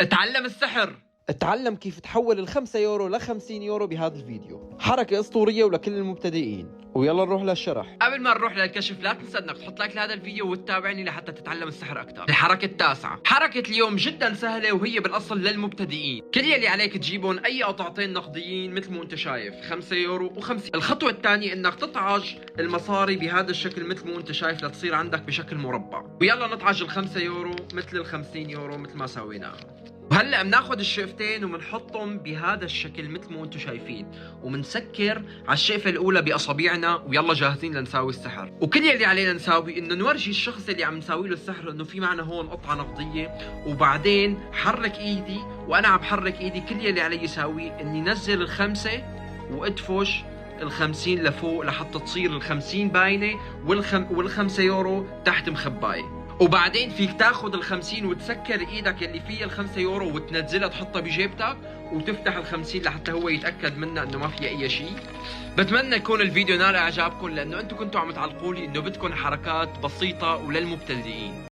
اتعلم السحر. اتعلم كيف تحول ال5 يورو ل 50 يورو بهذا الفيديو. حركة اسطورية ولكل المبتدئين. ويلا نروح للشرح. قبل ما نروح للكشف لا تنسى انك تحط لايك لهذا الفيديو وتتابعني لحتى تتعلم السحر اكثر. الحركة التاسعة، حركة اليوم جدا سهلة وهي بالاصل للمبتدئين. كل يلي عليك تجيبهم اي قطعتين نقديين مثل ما انت شايف 5 يورو و50. الخطوة الثانية انك تطعج المصاري بهذا الشكل مثل ما انت شايف لتصير عندك بشكل مربع. ويلا نطعج ال5 يورو مثل ال50 يورو مثل ما سويناها. وهلا بناخذ الشقفتين وبنحطهم بهذا الشكل مثل ما انتم شايفين، وبنسكر على الشقفه الاولى باصابعنا، ويلا جاهزين لنساوي السحر. وكل يلي علينا نساوي انه نورجي الشخص اللي عم نساوي له السحر انه في معنا هون قطعه نقديه، وبعدين حرك ايدي وانا عم بحرك ايدي. كل يلي علي يساوي اني نزل الخمسه وادفش ال50 لفوق لحتى تصير ال50 باينه وال5 يورو تحت مخبايه. وبعدين فيك تاخذ ال50 وتسكر ايدك اللي فيها ال5 يورو وتنزلها تحطها بجيبتك وتفتح ال50 لحتى هو يتاكد منها انه ما فيها اي شيء. بتمنى يكون الفيديو نال اعجابكم، لانه انتم كنتوا عم تعلقوا لي انه بدكم حركات بسيطه وللمبتدئين.